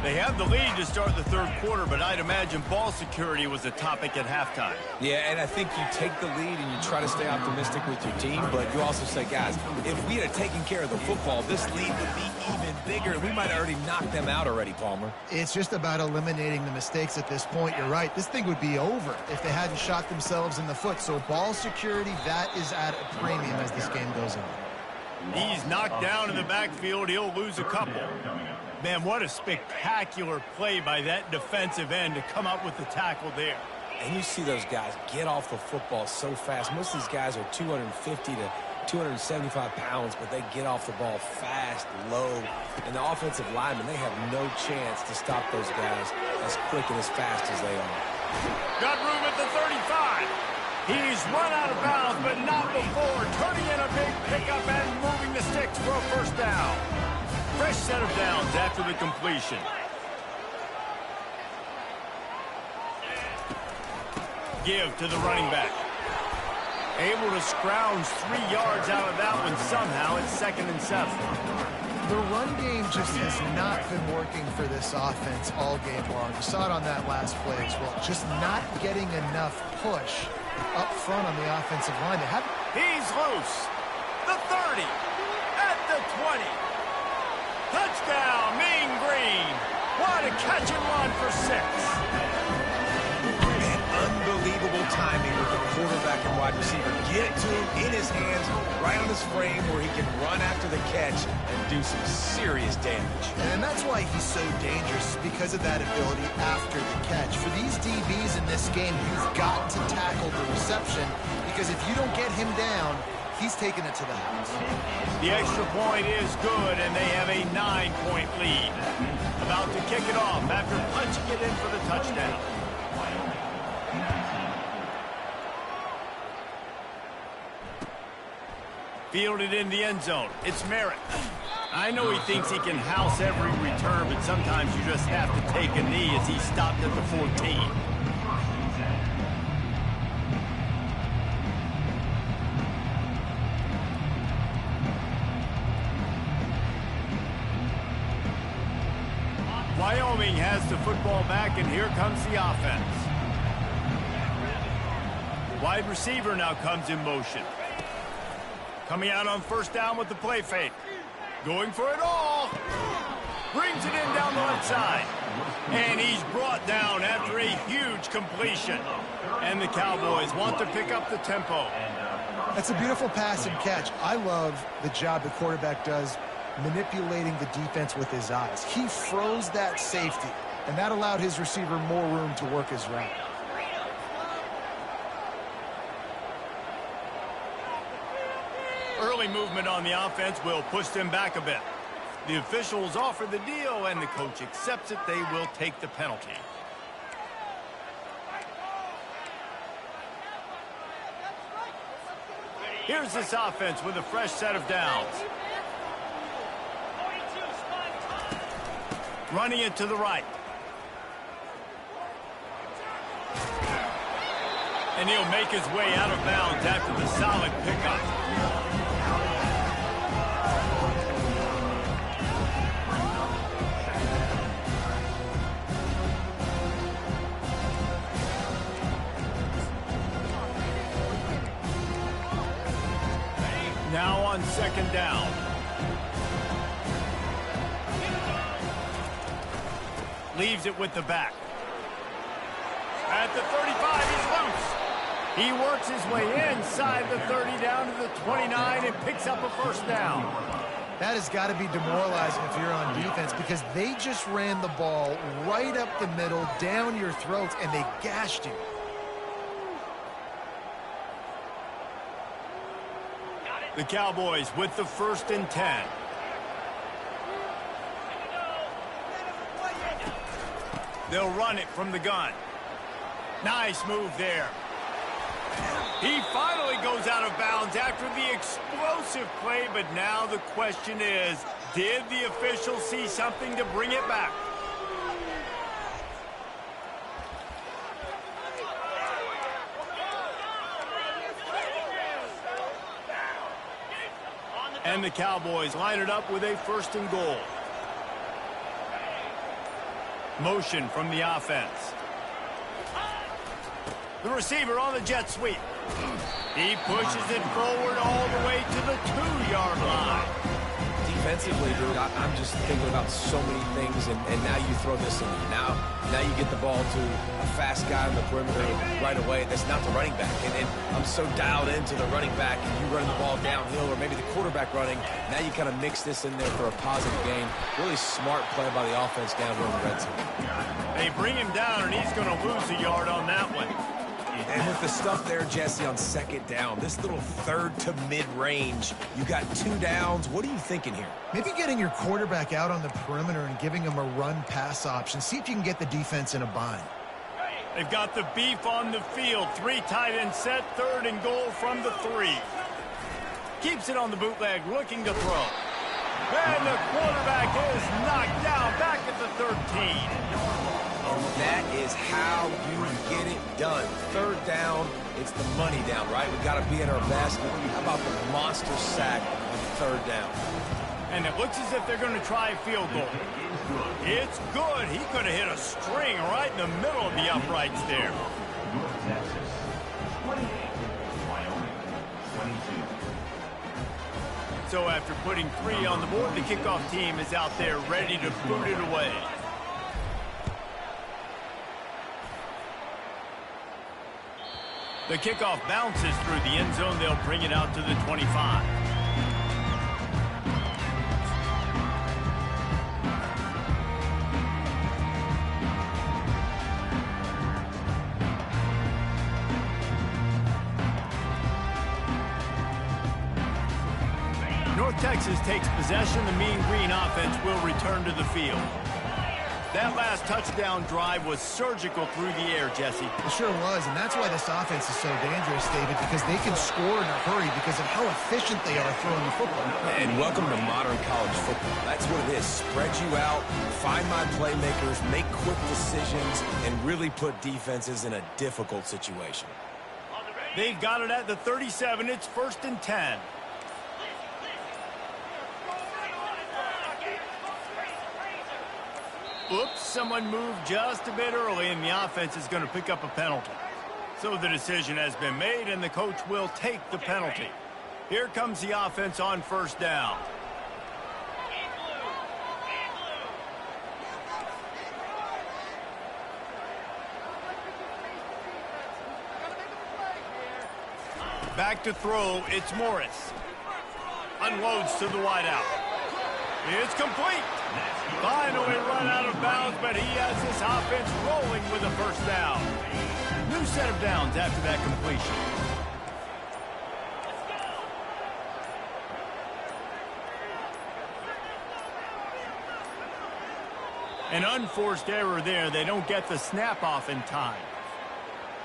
They have the lead to start the 3rd quarter, but I'd imagine ball security was a topic at halftime. Yeah, and I think you take the lead and you try to stay optimistic with your team, but you also say, guys, if we had taken care of the football, this lead would be even bigger. We might have already knocked them out already, Palmer. It's just about eliminating the mistakes at this point. You're right. This thing would be over if they hadn't shot themselves in the foot. So ball security, that is at a premium as this game goes on. He's knocked down in the backfield. He'll lose a couple. Man, what a spectacular play by that defensive end to come up with the tackle there. And you see those guys get off the football so fast. Most of these guys are 250 to 275 pounds, but they get off the ball fast, low, and the offensive linemen, they have no chance to stop those guys as quick and as fast as they are. Got room at the 35. He's run out of bounds, but not before turning in a big pickup and moving the sticks for a first down. Fresh set of downs after the completion. Give to the running back. Able to scrounge 3 yards out of that one somehow. It's 2nd and 7. The run game just has not been working for this offense all game long. You saw it on that last play as well. Just not getting enough push up front on the offensive line. He's loose. The 30. At the 20. Touchdown, Mean Green. What a catch and run for 6. Unbelievable timing with the quarterback and wide receiver. Get it to him in his hands, right on his frame where he can run after the catch and do some serious damage. And that's why he's so dangerous, because of that ability after the catch. For these DBs in this game, you've got to tackle the reception, because if you don't get him down, he's taking it to the house. The extra point is good, and they have a 9-point lead. About to kick it off after punching it in for the touchdown. Fielded in the end zone. It's Merritt. I know he thinks he can house every return, but sometimes you just have to take a knee as he stopped at the 14. Wyoming has the football back, and here comes the offense. Wide receiver now comes in motion. Coming out on first down with the play fake. Going for it all. Brings it in down the left side. And he's brought down after a huge completion. And the Cowboys want to pick up the tempo. That's a beautiful pass and catch. I love the job the quarterback does manipulating the defense with his eyes. He froze that safety, and that allowed his receiver more room to work his route. Early movement on the offense will push them back a bit. The officials offer the deal, and the coach accepts it. They will take the penalty. Here's this offense with a fresh set of downs. Running it to the right. And he'll make his way out of bounds after the solid pickup. Now on second down. Leaves it with the back. At the 35, he's loose. He works his way inside the 30 down to the 29 and picks up a first down. That has got to be demoralizing if you're on defense, because they just ran the ball right up the middle, down your throats, and they gashed you. The Cowboys with the 1st and 10. They'll run it from the gun. Nice move there. He finally goes out of bounds after the explosive play, but now the question is, did the official see something to bring it back? And the Cowboys line it up with a 1st and goal. Motion from the offense. The receiver on the jet sweep. He pushes it forward all the way to the 2-yard line. Defensively, dude, I'm just thinking about so many things, and now you throw this in. Now you get the ball to a fast guy on the perimeter right away. That's not the running back. And I'm so dialed into the running back, and you run the ball downhill, or maybe the quarterback running. Now you kind of mix this in there for a positive gain. Really smart play by the offense down here in the red zone. They bring him down, and he's going to lose a yard on that one. And with the stuff there, Jesse, on second down, this little third to mid-range, you got 2 downs. What are you thinking here? Maybe getting your quarterback out on the perimeter and giving him a run-pass option. See if you can get the defense in a bind. They've got the beef on the field. 3 tight end set, 3rd and goal from the 3. Keeps it on the bootleg, looking to throw. And the quarterback is knocked down back at the 13. And that is how you get it done. 3rd down, it's the money down, right? We've got to be at our best. How about the monster sack on 3rd down? And it looks as if they're going to try a field goal. It's good. He could have hit a string right in the middle of the uprights there. North Texas, 28. Wyoming, 22. So after putting 3 on the board, the kickoff team is out there ready to boot it away. The kickoff bounces through the end zone. They'll bring it out to the 25. North Texas takes possession. The Mean Green offense will return to the field. That last touchdown drive was surgical through the air, Jesse. It sure was, and that's why this offense is so dangerous, David, because they can score in a hurry because of how efficient they are throwing the football. And welcome to modern college football. That's what it is. Spread you out, find my playmakers, make quick decisions, and really put defenses in a difficult situation. They've got it at the 37. It's 1st and 10. Oops, someone moved just a bit early, and the offense is going to pick up a penalty. So the decision has been made, and the coach will take the penalty. Here comes the offense on 1st down. Back to throw, it's Morris. Unloads to the wideout. It's complete. Finally run out of bounds, but he has this offense rolling with a 1st down. New set of downs after that completion. An unforced error there. They don't get the snap off in time.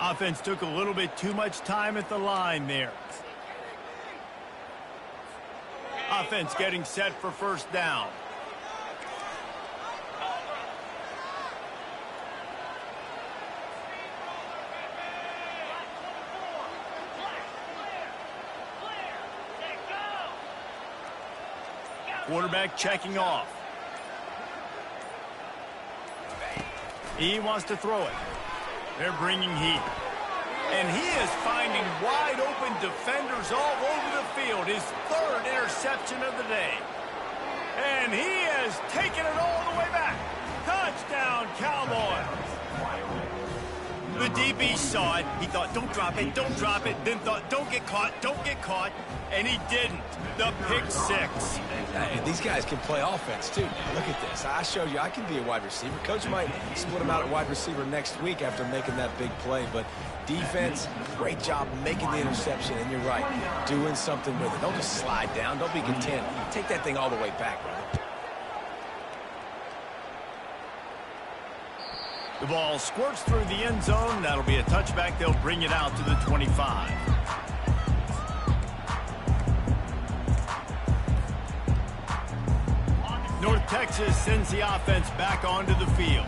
Offense took a little bit too much time at the line there. Offense getting set for 1st down. Quarterback checking off. He wants to throw it. They're bringing heat. And he is finding wide open defenders all over the field. His 3rd interception of the day. And he has taken it all the way back. Touchdown, Cowboys. The DB saw it. He thought, don't drop it, don't drop it. Then thought, don't get caught, don't get caught. And he didn't. The pick 6. These guys can play offense, too. Look at this. I showed you I can be a wide receiver. Coach might split him out at wide receiver next week after making that big play. But defense, great job making the interception. And you're right, doing something with it. Don't just slide down. Don't be content. Take that thing all the way back, brother. The ball squirts through the end zone. That'll be a touchback. They'll bring it out to the 25. North Texas sends the offense back onto the field.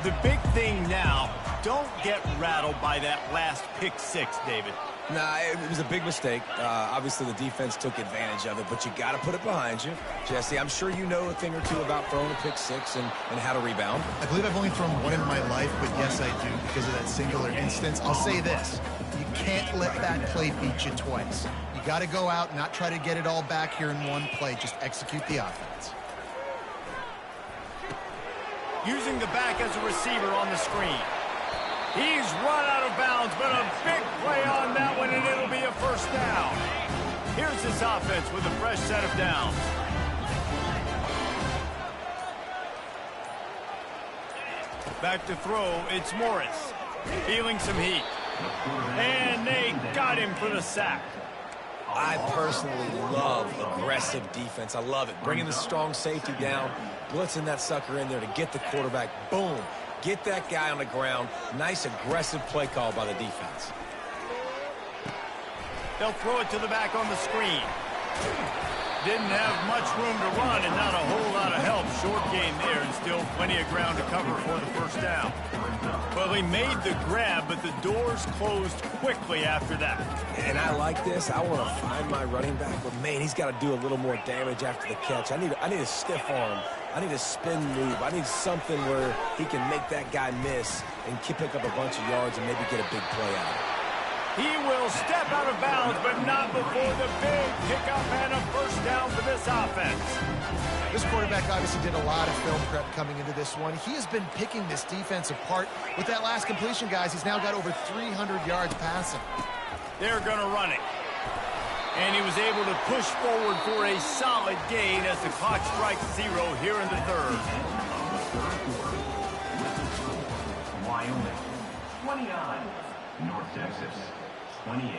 The big thing now, don't get rattled by that last pick 6, David. Nah, it was a big mistake. Obviously, the defense took advantage of it, but you got to put it behind you. Jesse, I'm sure you know a thing or two about throwing a pick 6 and how to rebound. I believe I've only thrown one in my life, but yes, I do because of that singular instance. I'll say this. You can't let that play beat you twice. You got to go out and not try to get it all back here in one play. Just execute the offense. Using the back as a receiver on the screen. He's run out of bounds, but a big play on that one, and it'll be a 1st down. Here's this offense with a fresh set of downs. Back to throw, it's Morris. Feeling some heat. And they got him for the sack. I personally love aggressive defense. I love it. Bringing the strong safety down, blitzing that sucker in there to get the quarterback. Boom. Get that guy on the ground. Nice aggressive play call by the defense. They'll throw it to the back on the screen. Didn't have much room to run and not a whole lot of help. Short game there and still plenty of ground to cover for the first down. Well, he made the grab, but the doors closed quickly after that. And I like this. I want to find my running back, but man, he's got to do a little more damage after the catch. I need a stiff arm. I need a spin move. I need something where he can make that guy miss and pick up a bunch of yards and maybe get a big play out of it. He will step out of bounds, but not before the big pickup and a first down for this offense. This quarterback obviously did a lot of film prep coming into this one. He has been picking this defense apart. With that last completion, guys, he's now got over 300 yards passing. They're going to run it. And he was able to push forward for a solid gain as the clock strikes 0 here in the third. Wyoming, 29. North Texas, 28.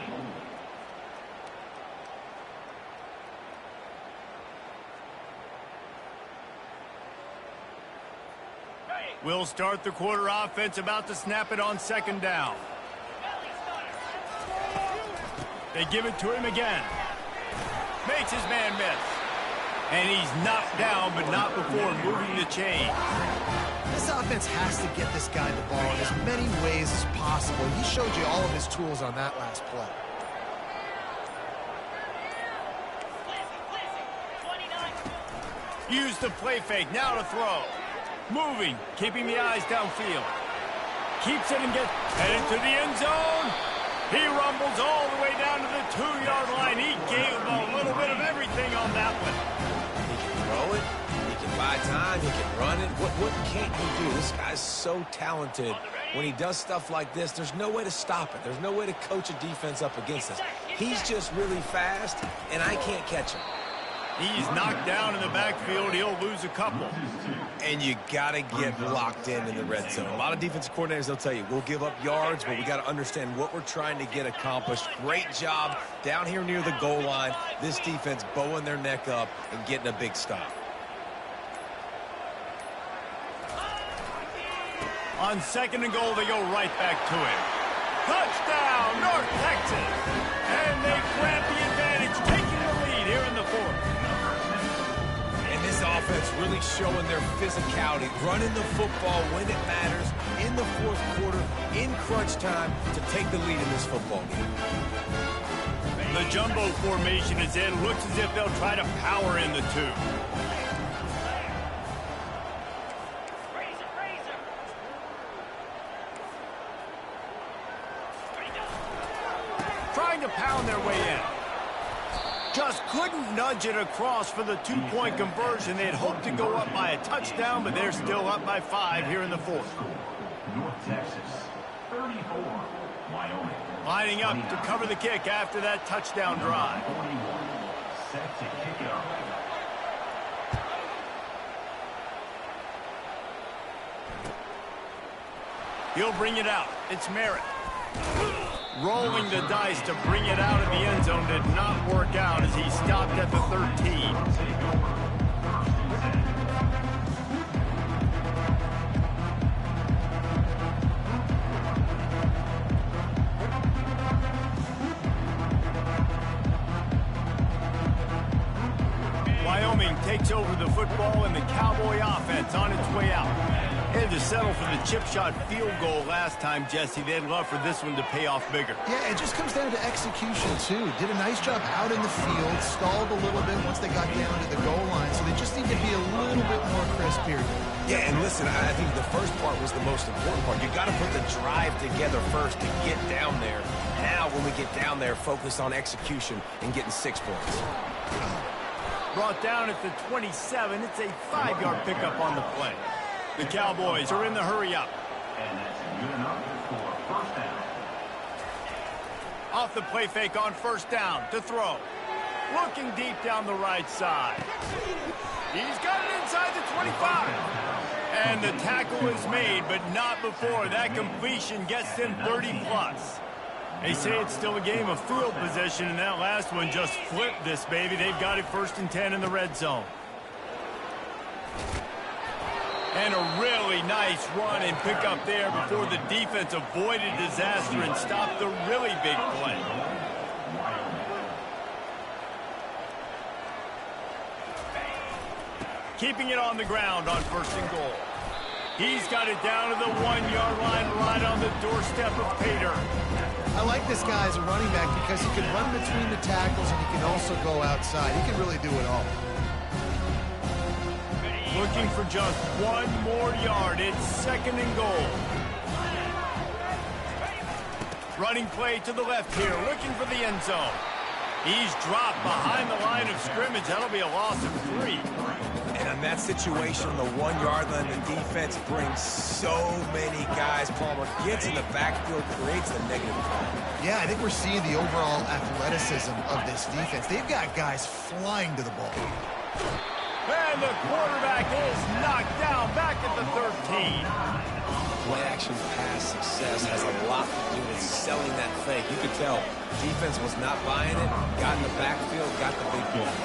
We'll start the quarter offense, about to snap it on second down. They give it to him again. Makes his man miss. And he's knocked down, but not before moving the chain. This offense has to get this guy the ball in as many ways as possible. He showed you all of his tools on that last play. Use the play fake, now to throw. Moving, keeping the eyes downfield. Keeps it and gets headed to the end zone. He rumbles all the way down to the 2-yard line. He gave him a little bit of everything on that one. He can throw it. He can buy time. He can run it. What can't he do? This guy's so talented. When he does stuff like this, there's no way to stop it. There's no way to coach a defense up against us. He's just really fast, and I can't catch him. He's knocked down in the backfield. He'll lose a couple. And you got to get locked in the red zone. A lot of defensive coordinators, they'll tell you, we'll give up yards, but we got to understand what we're trying to get accomplished. Great job down here near the goal line. This defense bowing their neck up and getting a big stop. On second and goal, they go right back to him. Touchdown, North Texas. And they grab the advantage, taking the lead here in the fourth. And this offense really showing their physicality, running the football when it matters, in the fourth quarter, in crunch time, to take the lead in this football game. The jumbo formation is in. Looks as if they'll try to power in the two. Trying to pound their way in. Just couldn't nudge it across for the two-point conversion. They had hoped to go up by a touchdown, but they're still up by 5 here in the fourth. North Texas, 34. Wyoming. Lining up to cover the kick after that touchdown drive. 41. Set to kick it off. He'll bring it out. It's Merritt. Rolling the dice to bring it out of the end zone did not work out as he stopped at the 13. Wyoming takes over the football and the Cowboy offense on its way out. They had to settle for the chip shot field goal last time, Jesse. They'd love for this one to pay off bigger. Yeah, it just comes down to execution, too. Did a nice job out in the field, stalled a little bit once they got down to the goal line, so they just need to be a little bit more crisp here. Yeah, and listen, I think the first part was the most important part. You got to put the drive together first to get down there. Now, when we get down there, focus on execution and getting 6 points. Brought down at the 27. It's a 5-yard pickup on the play. The Cowboys are in the hurry-up. And that's good enough for first down. Off the play fake on first down to throw. Looking deep down the right side. He's got it inside the 25. And the tackle is made, but not before that completion gets them 30+. They say it's still a game of field position, and that last one just flipped this baby. They've got it 1st and 10 in the red zone. And a really nice run and pick up there before the defense avoided disaster and stopped the really big play. Keeping it on the ground on 1st and goal. He's got it down to the 1-yard line right on the doorstep of Pater. I like this guy as a running back because he can run between the tackles and he can also go outside. He can really do it all. Looking for just 1 more yard. It's 2nd and goal. Running play to the left here, looking for the end zone. He's dropped behind the line of scrimmage. That'll be a loss of 3. And in that situation, the 1-yard line, the defense brings so many guys. Palmer gets in the backfield, creates a negative play. Yeah, I think we're seeing the overall athleticism of this defense. They've got guys flying to the ball. And the quarterback is knocked down back at the 13. Play-action pass success has a lot to do with selling that fake. You could tell defense was not buying it, got in the backfield, got the big play.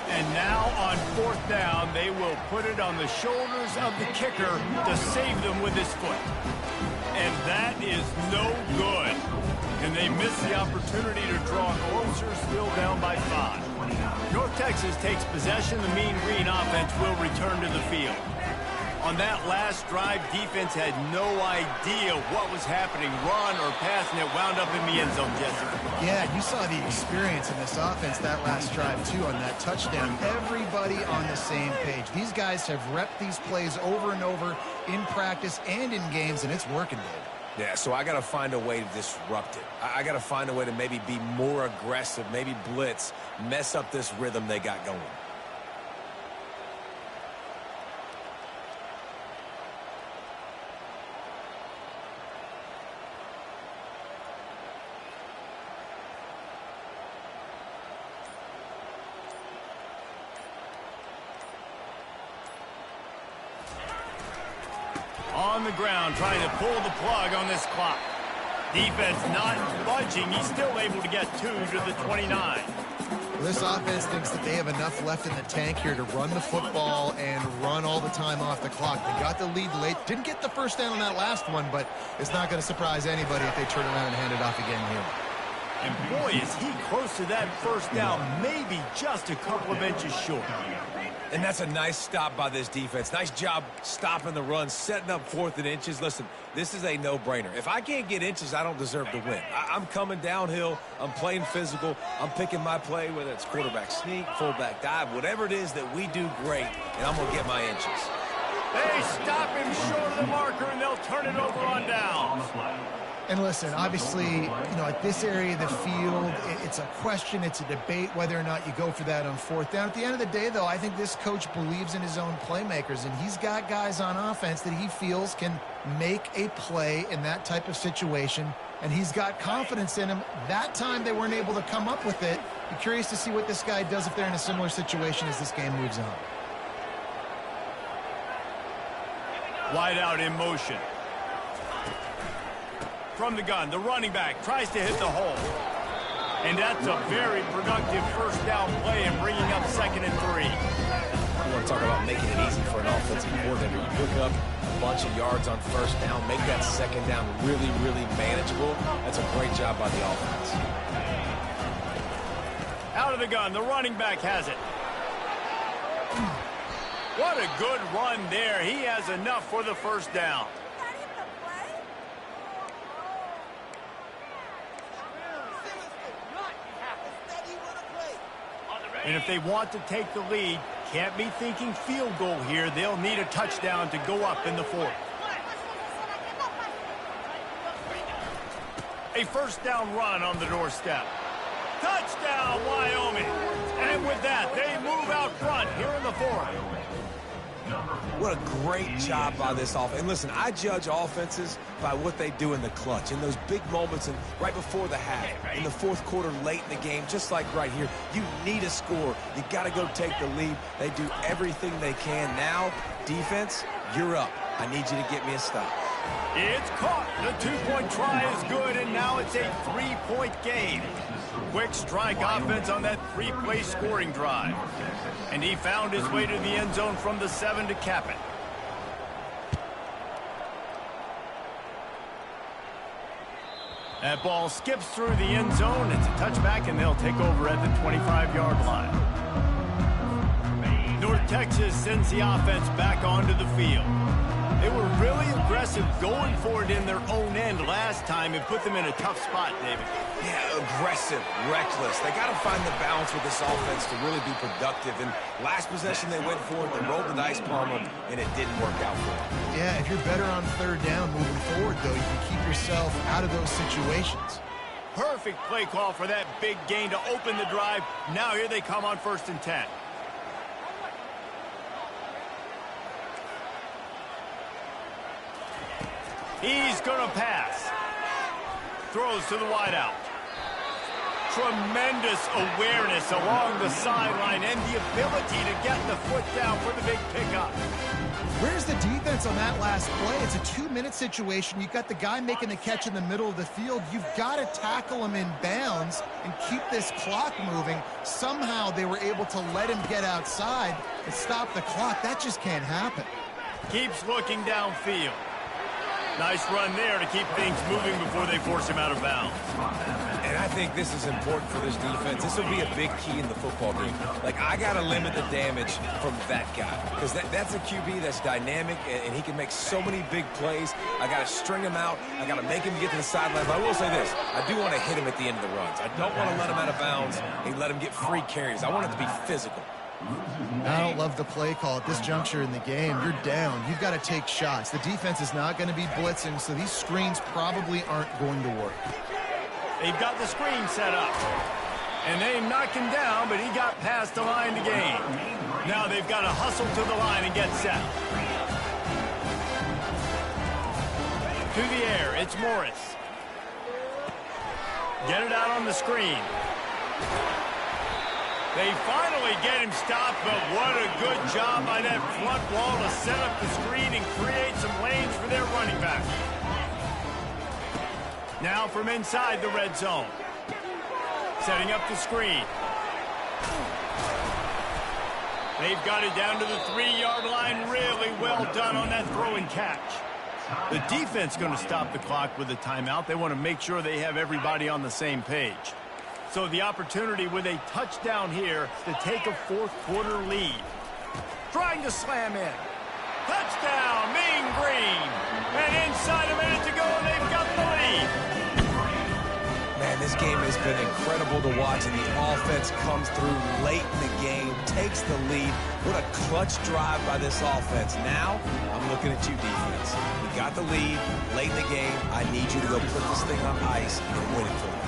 And now on 4th down, they will put it on the shoulders of the kicker to save them with his foot. And that is no good. And they miss the opportunity to draw closer, still down by 5. North Texas takes possession. The Mean Green offense will return to the field. On that last drive, defense had no idea what was happening, run or pass, and it wound up in the end zone, Jesse. Yeah, you saw the experience in this offense that last drive, too, on that touchdown. Everybody on the same page. These guys have repped these plays over and over in practice and in games, and it's working, Dave. Yeah, so I got to find a way to disrupt it. I got to find a way to maybe be more aggressive, maybe blitz, mess up this rhythm they got going. On the ground, trying to pull the plug on this clock. Defense not budging. He's still able to get 2 to the 29. Well, this offense thinks that they have enough left in the tank here to run the football and run all the time off the clock. They got the lead late. Didn't get the first down on that last one, but it's not going to surprise anybody if they turn around and hand it off again here. And boy, is he close to that first down, maybe just a couple of inches short. And that's a nice stop by this defense. Nice job stopping the run, setting up 4th and inches. Listen, this is a no-brainer. If I can't get inches, I don't deserve to win. I'm coming downhill. I'm playing physical. I'm picking my play, whether it's quarterback sneak, fullback dive, whatever it is that we do great, and I'm going to get my inches. They stop him short of the marker, and they'll turn it over on down. And listen, obviously, you know, at this area of the field, it's a question, it's a debate whether or not you go for that on 4th down. At the end of the day, though, I think this coach believes in his own playmakers, and he's got guys on offense that he feels can make a play in that type of situation, and he's got confidence in him. That time they weren't able to come up with it. Be curious to see what this guy does if they're in a similar situation as this game moves on. Wide out in motion. From the gun, the running back tries to hit the hole. And that's a very productive first down play and bringing up 2nd and 3. You want to talk about making it easy for an offensive coordinator. You pick up a bunch of yards on first down, make that 2nd down really, really manageable. That's a great job by the offense. Out of the gun, the running back has it. What a good run there. He has enough for the first down. And if they want to take the lead, can't be thinking field goal here. They'll need a touchdown to go up in the 4th. A first down run on the doorstep. Touchdown, Wyoming. And with that, they move out front here in the 4th. What a great job by this offense. And listen, I judge offenses by what they do in the clutch, in those big moments and right before the half, in the 4th quarter, late in the game, just like right here. You need a score. You got to go take the lead. They do everything they can. Now, defense, you're up. I need you to get me a stop. It's caught. The two-point try is good, and now it's a three-point game. Quick strike offense on that three-play scoring drive. And he found his way to the end zone from the 7 to cap it. That ball skips through the end zone. It's a touchback, and they'll take over at the 25-yard line. North Texas sends the offense back onto the field. They were really aggressive going for it in their own end last time and put them in a tough spot, David. Yeah, aggressive, reckless. They got to find the balance with this offense to really be productive. And last possession they went for it, they rolled the dice palm them, and it didn't work out for them. Yeah, if you're better on third down moving forward, though, you can keep yourself out of those situations. Perfect play call for that big gain to open the drive. Now here they come on 1st and 10. He's going to pass. Throws to the wideout. Tremendous awareness along the sideline and the ability to get the foot down for the big pickup. Where's the defense on that last play? It's a 2-minute situation. You've got the guy making the catch in the middle of the field. You've got to tackle him in bounds and keep this clock moving. Somehow they were able to let him get outside and stop the clock. That just can't happen. Keeps looking downfield. Nice run there to keep things moving before they force him out of bounds. And I think this is important for this defense. This will be a big key in the football game. Like, I got to limit the damage from that guy. Because that's a QB that's dynamic, and he can make so many big plays. I got to string him out. I got to make him get to the sideline. But I will say this. I do want to hit him at the end of the runs. I don't want to let him out of bounds and let him get free carries. I want it to be physical. I don't love the play call at this juncture in the game. You're down. You've got to take shots. The defense is not going to be blitzing, so these screens probably aren't going to work. They've got the screen set up. And they knocked him down, but he got past the line to gain. Now they've got to hustle to the line and get set. To the air, it's Morris. Get it out on the screen. They finally get him stopped, but what a good job by that front wall to set up the screen and create some lanes for their running back. Now from inside the red zone. Setting up the screen. They've got it down to the 3-yard line. Really well done on that throw and catch. The defense going to stop the clock with a timeout. They want to make sure they have everybody on the same page. So the opportunity with a touchdown here to take a fourth-quarter lead. Trying to slam in. Touchdown, Mean Green. And inside a minute to go, and they've got the lead. Man, this game has been incredible to watch, and the offense comes through late in the game, takes the lead. What a clutch drive by this offense. Now, I'm looking at you, defense. You got the lead late in the game. I need you to go put this thing on ice and win it for me.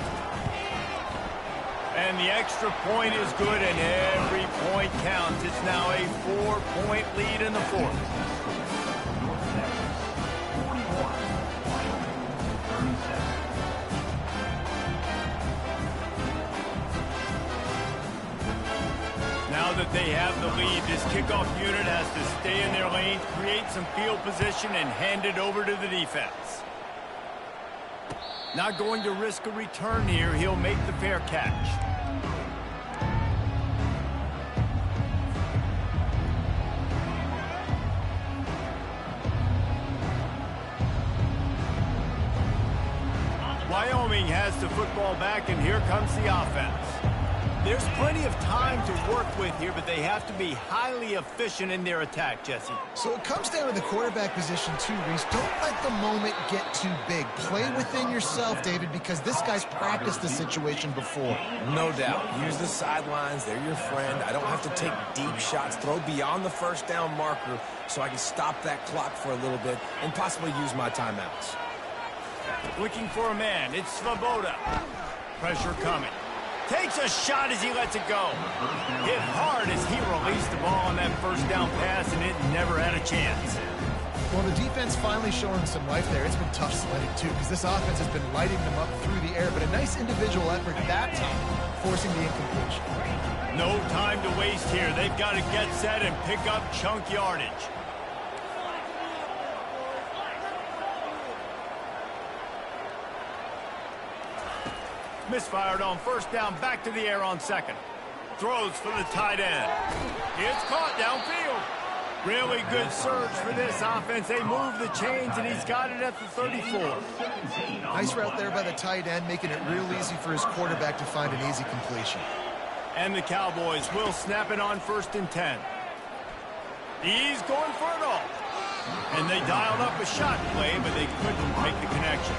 And the extra point is good, and every point counts. It's now a 4-point lead in the fourth. Now that they have the lead, this kickoff unit has to stay in their lanes, create some field position, and hand it over to the defense. Not going to risk a return here. He'll make the fair catch. Wyoming has the football back, and here comes the offense. There's plenty of time to work with here, but they have to be highly efficient in their attack, Jesse. So it comes down to the quarterback position too, Reese. Don't let the moment get too big. Play within yourself, David, because this guy's practiced the situation before. No doubt. Use the sidelines. They're your friend. I don't have to take deep shots. Throw beyond the first down marker so I can stop that clock for a little bit and possibly use my timeouts. Looking for a man. It's Svoboda. Pressure coming. Takes a shot as he lets it go. Hit hard as he released the ball on that first down pass, and it never had a chance. Well, the defense finally showing some life there. It's been tough sledding, too, because this offense has been lighting them up through the air, but a nice individual effort that time, forcing the incompletion. No time to waste here. They've got to get set and pick up chunk yardage. Misfired on first down, back to the air on second. Throws for the tight end. It's caught downfield. Really good surge for this offense. They move the chains, and he's got it at the 34. Nice route there by the tight end, making it real easy for his quarterback to find an easy completion. And the Cowboys will snap it on 1st and 10. He's going for it all. And they dialed up a shot play, but they couldn't make the connection.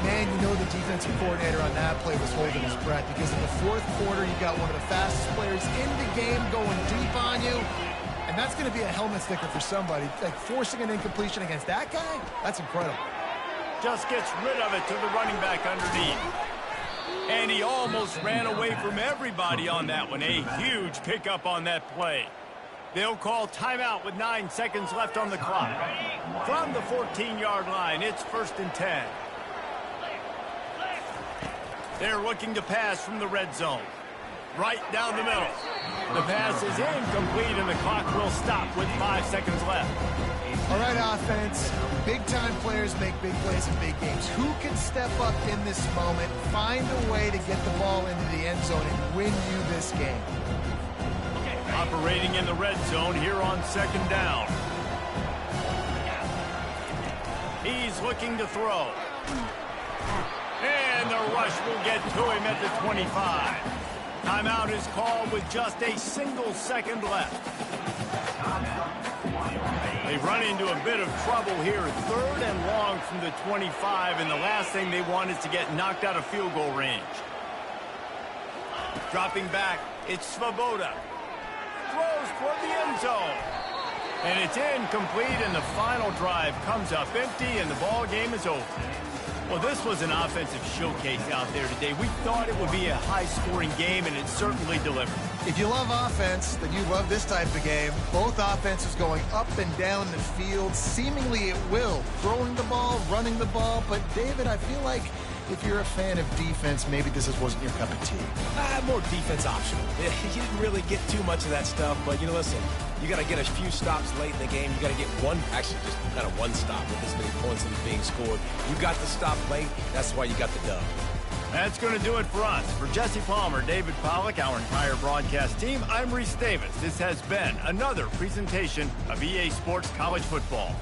Man, you know the defensive coordinator on that play was holding his breath, because in the 4th quarter, you got one of the fastest players in the game going deep on you. And that's going to be a helmet sticker for somebody. Like, forcing an incompletion against that guy, that's incredible. Just gets rid of it to the running back underneath. And he almost ran away from everybody on that one. A huge pickup on that play. They'll call timeout with 9 seconds left on the clock. From the 14-yard line, it's 1st and 10. They're looking to pass from the red zone. Right down the middle. The pass is incomplete, and the clock will stop with 5 seconds left. All right, offense. Big-time players make big plays in big games. Who can step up in this moment, find a way to get the ball into the end zone, and win you this game? Operating in the red zone here on 2nd down. He's looking to throw. And the rush will get to him at the 25. Timeout is called with just a single second left. They run into a bit of trouble here. 3rd and long from the 25, and the last thing they want is to get knocked out of field goal range. Dropping back, it's Svoboda. Throws toward the end zone. And it's incomplete, and the final drive comes up empty, and the ball game is over. Well, this was an offensive showcase out there today. We thought it would be a high-scoring game, and it certainly delivered. If you love offense, then you love this type of game. Both offenses going up and down the field, seemingly at will. Throwing the ball, running the ball. But, David, I feel like if you're a fan of defense, maybe this wasn't your cup of tea. More defense optional. You didn't really get too much of that stuff, but, listen, you got to get a few stops late in the game. You got to get just kind of one stop with this many points that are being scored. You got the stop late. That's why you got the dub. That's going to do it for us. For Jesse Palmer, David Pollack, our entire broadcast team, I'm Reese Davis. This has been another presentation of EA Sports College Football.